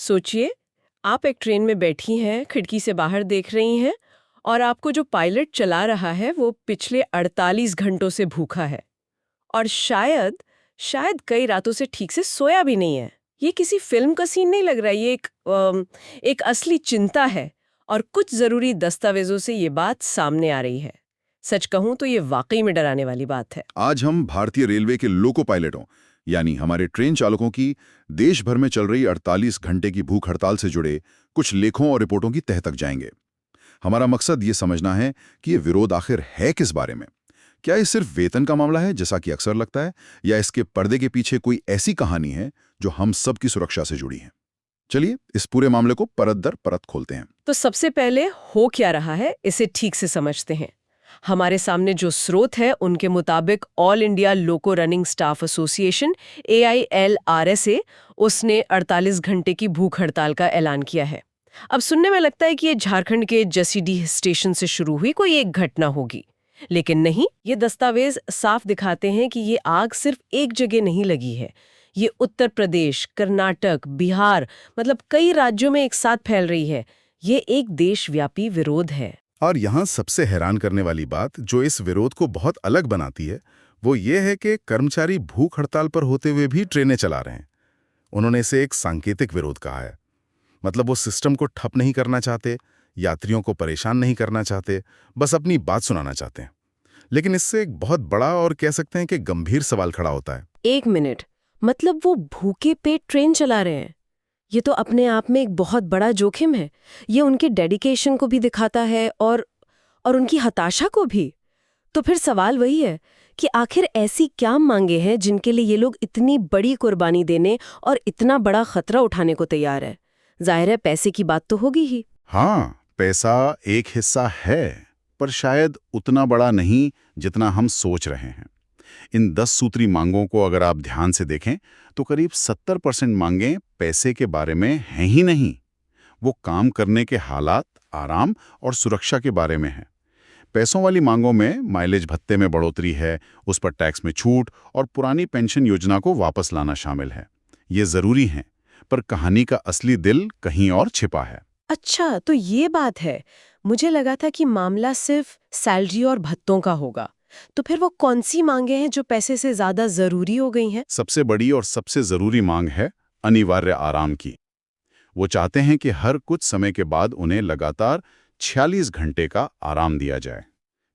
सोचिए, आप एक ट्रेन में बैठी हैं, खिड़की से बाहर देख रही हैं और आपको जो पायलट चला रहा है वो पिछले 48 घंटों से भूखा है और शायद शायद कई रातों से ठीक से सोया भी नहीं है। ये किसी फिल्म का सीन नहीं लग रहा है, ये एक असली चिंता है और कुछ ज़रूरी दस्तावेजों से ये बात सामने आ रही है। सच कहूँ तो ये वाकई में डराने वाली बात है। आज हम भारतीय रेलवे के लोको पायलटों यानी हमारे ट्रेन चालकों की देश भर में चल रही 48 घंटे की भूख हड़ताल से जुड़े कुछ लेखों और रिपोर्टों की तह तक जाएंगे। हमारा मकसद ये समझना है कि ये विरोध आखिर है किस बारे में। क्या ये सिर्फ वेतन का मामला है जैसा कि अक्सर लगता है, या इसके पर्दे के पीछे कोई ऐसी कहानी है जो हम सब की सुरक्षा से जुड़ी है? चलिए इस पूरे मामले को परत दर परत खोलते हैं। तो सबसे पहले हो क्या रहा है इसे ठीक से समझते हैं। हमारे सामने जो स्रोत है उनके मुताबिक ऑल इंडिया लोको रनिंग स्टाफ एसोसिएशन AILRSA उसने 48 घंटे की भूख हड़ताल का ऐलान किया है। अब सुनने में लगता है कि ये झारखंड के जसीडीह स्टेशन से शुरू हुई कोई एक घटना होगी, लेकिन नहीं, ये दस्तावेज साफ दिखाते हैं कि ये आग सिर्फ एक जगह नहीं लगी है। ये उत्तर प्रदेश, कर्नाटक, बिहार मतलब कई राज्यों में एक साथ फैल रही है। ये एक देशव्यापी विरोध है। और यहाँ सबसे हैरान करने वाली बात जो इस विरोध को बहुत अलग बनाती है वो ये है कि कर्मचारी भूख हड़ताल पर होते हुए भी ट्रेनें चला रहे हैं। उन्होंने इसे एक सांकेतिक विरोध कहा है। मतलब वो सिस्टम को ठप नहीं करना चाहते, यात्रियों को परेशान नहीं करना चाहते, बस अपनी बात सुनाना चाहते हैं। लेकिन इससे एक बहुत बड़ा और कह सकते हैं कि गंभीर सवाल खड़ा होता है। एक मिनट, मतलब वो भूखे पेट ट्रेन चला रहे हैं? ये तो अपने आप में एक बहुत बड़ा जोखिम है। ये उनके डेडिकेशन को भी दिखाता है और उनकी हताशा को भी। तो फिर सवाल वही है कि आखिर ऐसी क्या मांगे हैं जिनके लिए ये लोग इतनी बड़ी कुर्बानी देने और इतना बड़ा खतरा उठाने को तैयार है? जाहिर है पैसे की बात तो होगी ही। हाँ, पैसा एक हिस्सा है, पर शायद उतना बड़ा नहीं जितना हम सोच रहे हैं। इन 10 सूत्री मांगों को अगर आप ध्यान से देखें तो करीब 70% मांगें पैसे के बारे में हैं ही नहीं। वो काम करने के हालात, आराम और सुरक्षा के बारे में है। पैसों वाली मांगों में माइलेज भत्ते में बढ़ोतरी है, उस पर टैक्स में छूट और पुरानी पेंशन योजना को वापस लाना शामिल है। ये जरूरी है, पर कहानी का असली दिल कहीं और छिपा है। अच्छा, तो ये बात है। मुझे लगा था कि मामला सिर्फ सैलरी और भत्तों का होगा। तो फिर वो कौन सी मांगे हैं जो पैसे से ज्यादा जरूरी हो गई हैं? सबसे बड़ी और सबसे जरूरी मांग है अनिवार्य आराम की। वो चाहते हैं कि हर कुछ समय के बाद उन्हें लगातार 46 घंटे का आराम दिया जाए।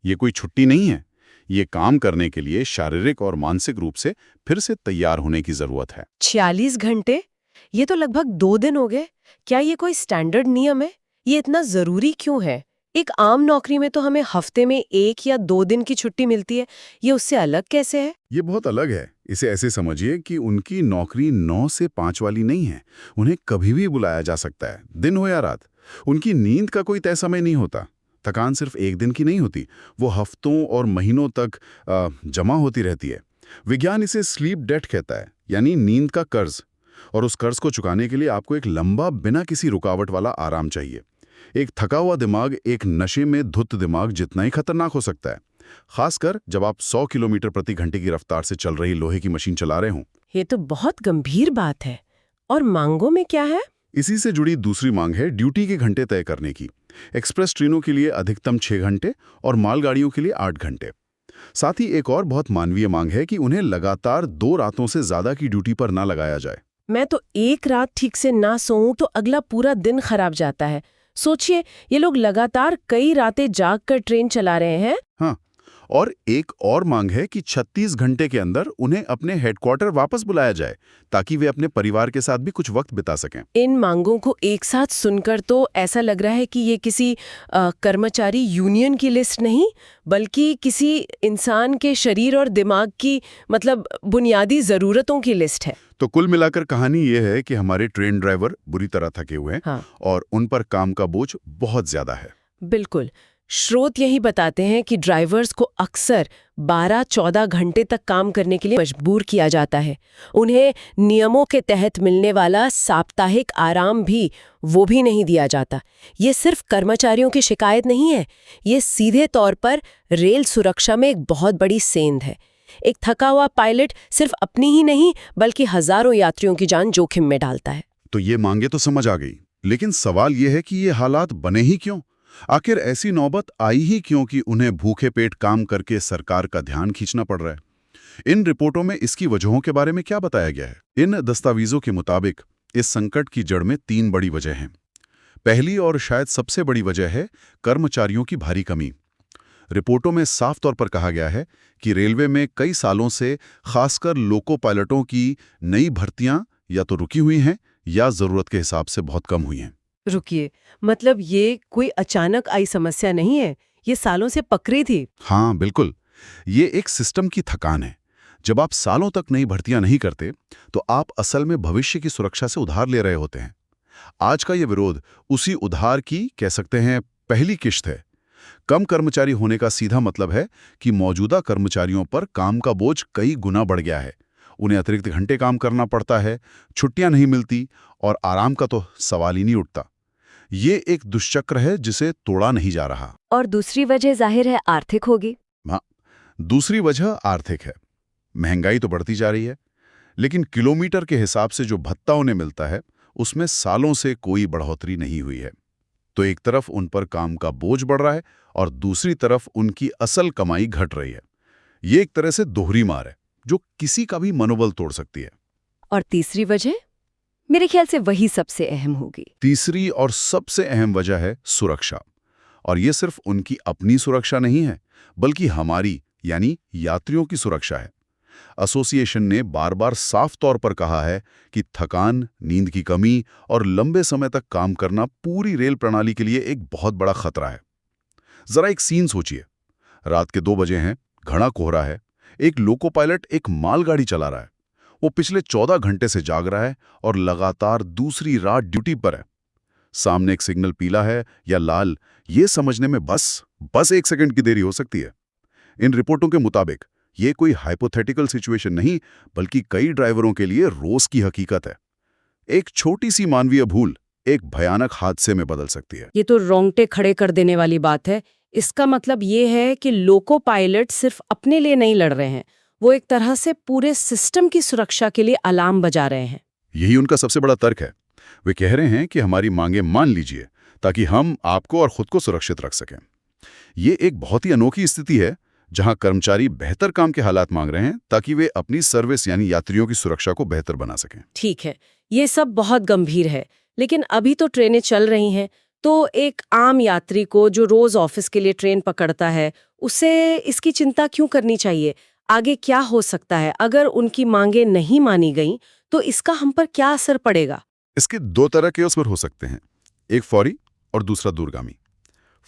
ये कोई छुट्टी नहीं है, ये काम करने के लिए शारीरिक और मानसिक रूप से फिर से तैयार होने की जरूरत है। 46 घंटे? ये तो लगभग 2 दिन हो गए। क्या ये कोई स्टैंडर्ड नियम है? ये इतना जरूरी क्यों है? एक आम नौकरी में तो हमें हफ्ते में 1 या 2 दिन की छुट्टी मिलती है। ये उससे अलग कैसे है? ये बहुत अलग है। इसे ऐसे समझिए कि उनकी नौकरी 9 से 5 वाली नहीं है। उन्हें कभी भी बुलाया जा सकता है, दिन हो या रात। उनकी नींद का कोई तय समय नहीं होता। थकान सिर्फ एक दिन की नहीं होती, वो हफ्तों और महीनों तक जमा होती रहती है। विज्ञान इसे स्लीप डेट कहता है, यानी नींद का कर्ज। और उस कर्ज को चुकाने के लिए आपको एक लंबा, बिना किसी रुकावट वाला आराम चाहिए। एक थका हुआ दिमाग एक नशे में धुत दिमाग जितना ही खतरनाक हो सकता है, खासकर जब आप 100 किलोमीटर प्रति घंटे की रफ्तार से चल रही लोहे की मशीन चला रहे हों। ये तो बहुत गंभीर बात है। और मांगों में क्या है? इसी से जुड़ी दूसरी मांग है ड्यूटी के घंटे तय करने की। एक्सप्रेस ट्रेनों के लिए अधिकतम 6 घंटे और मालगाड़ियों के लिए 8 घंटे। साथ ही एक और बहुत मानवीय मांग है कि उन्हें लगातार 2 रातों से ज्यादा की ड्यूटी पर ना लगाया जाए। मैं तो एक रात ठीक से ना सोऊं तो अगला पूरा दिन खराब जाता है। सोचिए, ये लोग लगातार कई रातें जाग कर ट्रेन चला रहे हैं। हाँ, और एक और मांग है कि 36 घंटे के अंदर उन्हें अपने हेडक्वार्टर वापस बुलाया जाए, ताकि वे अपने परिवार के साथ भी कुछ वक्त बिता सकें। इन मांगों को एक साथ सुनकर तो ऐसा लग रहा है कि ये किसी कर्मचारी यूनियन की लिस्ट नहीं, बल्कि किसी इंसान के शरीर और दिमाग की मतलब बुनियादी जरूरतों की लिस्ट है। तो कुल मिलाकर कहानी ये है कि हमारे ट्रेन ड्राइवर बुरी तरह थके हुए हैं। हाँ। और उन पर काम का बोझ बहुत ज्यादा है। बिल्कुल। स्रोत यही बताते हैं कि ड्राइवर्स को अक्सर 12-14 घंटे तक काम करने के लिए मजबूर किया जाता है। उन्हें नियमों के तहत मिलने वाला साप्ताहिक आराम भी वो भी नहीं दिया जाता। ये सिर्फ कर्मचारियों की शिकायत नहीं है, ये सीधे तौर पर रेल सुरक्षा में एक बहुत बड़ी सेंध है। एक थका हुआ पायलट सिर्फ अपनी ही नहीं बल्कि हजारों यात्रियों की जान जोखिम में डालता है। तो ये मांगे तो समझ आ गई, लेकिन सवाल ये है कि ये हालात बने ही क्यों? आखिर ऐसी नौबत आई ही क्यों कि उन्हें भूखे पेट काम करके सरकार का ध्यान खींचना पड़ रहा है? इन रिपोर्टों में इसकी वजहों के बारे में क्या बताया गया है? इन दस्तावेजों के मुताबिक इस संकट की जड़ में 3 बड़ी वजह हैं। पहली और शायद सबसे बड़ी वजह है कर्मचारियों की भारी कमी। रिपोर्टों में साफ तौर पर कहा गया है कि रेलवे में कई सालों से खासकर लोको पायलटों की नई भर्तियां या तो रुकी हुई हैं या जरूरत के हिसाब से बहुत कम हुई हैं। रुकिए, मतलब ये कोई अचानक आई समस्या नहीं है, ये सालों से पकड़ी थी। हाँ बिल्कुल, ये एक सिस्टम की थकान है। जब आप सालों तक नई भर्तियां नहीं करते तो आप असल में भविष्य की सुरक्षा से उधार ले रहे होते हैं। आज का ये विरोध उसी उधार की, कह सकते हैं, पहली किश्त है। कम कर्मचारी होने का सीधा मतलब है कि मौजूदा कर्मचारियों पर काम का बोझ कई गुना बढ़ गया है। उन्हें अतिरिक्त घंटे काम करना पड़ता है, छुट्टियां नहीं मिलती और आराम का तो सवाल ही नहीं उठता। ये एक दुष्चक्र है जिसे तोड़ा नहीं जा रहा। और दूसरी वजह जाहिर है आर्थिक होगी। हाँ, दूसरी वजह आर्थिक है। महंगाई तो बढ़ती जा रही है, लेकिन किलोमीटर के हिसाब से जो भत्ता उन्हें मिलता है उसमें सालों से कोई बढ़ोतरी नहीं हुई है। तो एक तरफ उन पर काम का बोझ बढ़ रहा है और दूसरी तरफ उनकी असल कमाई घट रही है। ये एक तरह से दोहरी मार है जो किसी का भी मनोबल तोड़ सकती है। और तीसरी वजह मेरे ख्याल से वही सबसे अहम होगी। तीसरी और सबसे अहम वजह है सुरक्षा। और ये सिर्फ उनकी अपनी सुरक्षा नहीं है, बल्कि हमारी, यानी यात्रियों की सुरक्षा है। एसोसिएशन ने बार बार साफ तौर पर कहा है कि थकान, नींद की कमी और लंबे समय तक काम करना पूरी रेल प्रणाली के लिए एक बहुत बड़ा खतरा है। जरा एक सीन सोचिए। रात के 2 बजे हैं, घना कोहरा है, एक लोको पायलट एक मालगाड़ी चला रहा है। वो पिछले 14 घंटे से जाग रहा है और लगातार दूसरी रात ड्यूटी पर है। सामने एक सिग्नल पीला है या लाल, ये समझने में बस 1 सेकंड की देरी हो सकती है। इन रिपोर्टों के मुताबिक ये कोई हाइपोथेटिकल सिचुएशन नहीं, बल्कि कई ड्राइवरों के लिए रोज की हकीकत है। एक छोटी सी मानवीय भूल एक भयानक हादसे में बदल सकती है। ये तो रोंगटे खड़े कर देने वाली बात है। इसका मतलब ये है कि लोको पायलट सिर्फ अपने लिए नहीं लड़ रहे हैं, वो एक तरह से पूरे सिस्टम की सुरक्षा के लिए अलार्म बजा रहे हैं। यही उनका सबसे बड़ा तर्क है। वे कह रहे हैं कि हमारी मांगे मान लीजिए ताकि हम आपको और खुद को सुरक्षित रख सकें। ये एक बहुत ही अनोखी स्थिति है जहां कर्मचारी बेहतर काम के हालात मांग रहे हैं ताकि वे अपनी सर्विस यानी यात्रियों की सुरक्षा को बेहतर बना सकें। ठीक है, ये सब बहुत गंभीर है, लेकिन अभी तो ट्रेनें चल रही हैं, तो एक आम यात्री को जो रोज ऑफिस के लिए ट्रेन पकड़ता है, उसे इसकी चिंता क्यों करनी चाहिए? आगे क्या हो सकता है? अगर उनकी मांगे नहीं मानी गईं, तो इसका हम पर क्या असर पड़ेगा? इसके 2 तरह के असर हो सकते हैं, एक फौरी और दूसरा दूरगामी।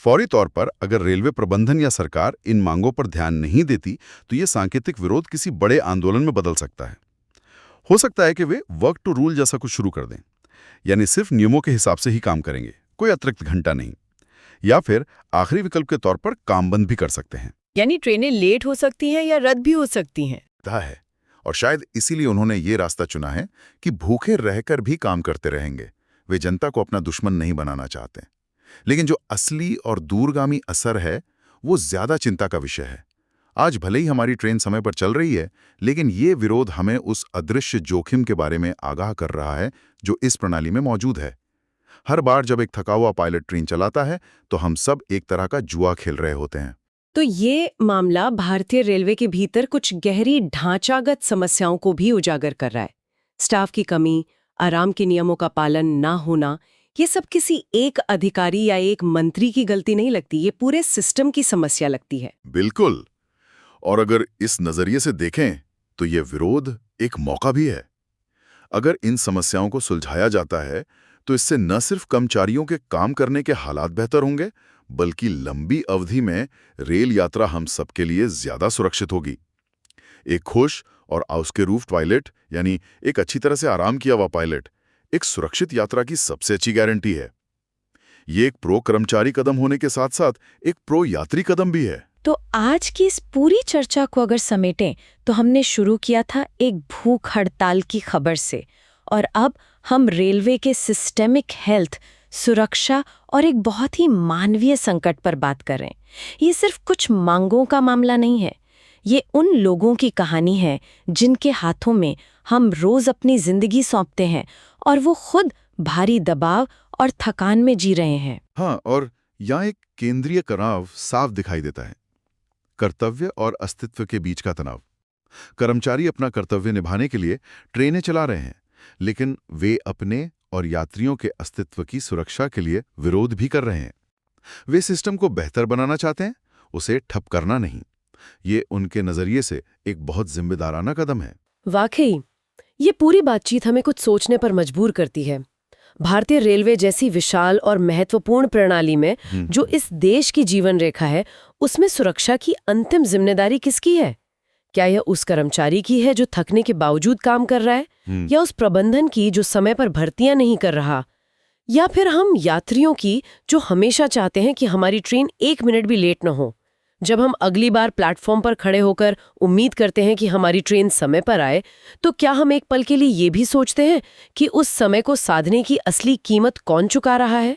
फौरी तौर पर अगर रेलवे प्रबंधन या सरकार इन मांगों पर ध्यान नहीं देती तो ये सांकेतिक विरोध किसी बड़े आंदोलन में बदल सकता है। हो सकता है कि वे वर्क टू रूल जैसा कुछ शुरू कर दें, यानी सिर्फ नियमों के हिसाब से ही काम करेंगे, कोई अतिरिक्त घंटा नहीं। या फिर आखिरी विकल्प के तौर पर काम बंद भी कर सकते हैं। यानी ट्रेनें लेट हो सकती हैं या रद्द भी हो सकती हैं। है और शायद इसीलिए उन्होंने ये रास्ता चुना है कि भूखे रहकर भी काम करते रहेंगे। वे जनता को अपना दुश्मन नहीं बनाना चाहते। लेकिन जो असली और दूरगामी असर है वो ज्यादा चिंता का विषय है। आज भले ही हमारी ट्रेन समय पर चल रही है, लेकिन ये विरोध हमें उस अदृश्य जोखिम के बारे में आगाह कर रहा है जो इस प्रणाली में मौजूद है। हर बार जब एक थका हुआ पायलट ट्रेन चलाता है तो हम सब एक तरह का जुआ खेल रहे होते हैं। तो ये मामला भारतीय रेलवे के भीतर कुछ गहरी ढांचागत समस्याओं को भी उजागर कर रहा है। स्टाफ की कमी, आराम के नियमों का पालन ना होना, ये सब किसी एक अधिकारी या एक मंत्री की गलती नहीं लगती, ये पूरे सिस्टम की समस्या लगती है। बिल्कुल। और अगर इस नजरिए से देखें तो ये विरोध एक मौका भी है। अगर इन समस्याओं को सुलझाया जाता है तो इससे न सिर्फ कर्मचारियों के काम करने के हालात बेहतर होंगे, बल्कि लंबी अवधि में रेल यात्रा हम सबके लिए ज्यादा सुरक्षित होगी। एक खुश और आउस्के-रूफ पायलट, यानी एक अच्छी तरह से आराम किया हुआ पायलट, एक सुरक्षित यात्रा की सबसे अच्छी गारंटी है। ये एक प्रो कर्मचारी कदम होने के साथ साथ एक प्रो यात्री कदम भी है। तो आज की इस पूरी चर्चा को अगर समेटें तो हमने शुरू किया था एक भूख हड़ताल की खबर से, और अब हम रेलवे के सिस्टेमिक हेल्थ, सुरक्षा और एक बहुत ही मानवीय संकट पर बात कर रहे हैं। ये सिर्फ कुछ मांगों का मामला नहीं है, ये उन लोगों की कहानी है जिनके हाथों में हम रोज अपनी जिंदगी सौंपते हैं और वो खुद भारी दबाव और थकान में जी रहे हैं। हाँ, और यहाँ एक केंद्रीय तनाव साफ दिखाई देता है, कर्तव्य और अस्तित्व के बीच का तनाव। कर्मचारी अपना कर्तव्य निभाने के लिए ट्रेनें चला रहे हैं, लेकिन वे अपने और यात्रियों के अस्तित्व की सुरक्षा के लिए विरोध भी कर रहे हैं। वे सिस्टम को बेहतर बनाना चाहते हैं, उसे ठप करना नहीं। ये उनके नजरिए से एक बहुत जिम्मेदाराना कदम है। वाकई ये पूरी बातचीत हमें कुछ सोचने पर मजबूर करती है। भारतीय रेलवे जैसी विशाल और महत्वपूर्ण प्रणाली में जो इस देश की जीवन रेखा है, उसमें सुरक्षा की अंतिम जिम्मेदारी किसकी है? क्या यह उस कर्मचारी की है जो थकने के बावजूद काम कर रहा है, या उस प्रबंधन की जो समय पर भर्तियां नहीं कर रहा, या फिर हम यात्रियों की जो हमेशा चाहते हैं कि हमारी ट्रेन 1 मिनट भी लेट न हो? जब हम अगली बार प्लेटफॉर्म पर खड़े होकर उम्मीद करते हैं कि हमारी ट्रेन समय पर आए, तो क्या हम एक पल के लिए ये भी सोचते हैं कि उस समय को साधने की असली कीमत कौन चुका रहा है?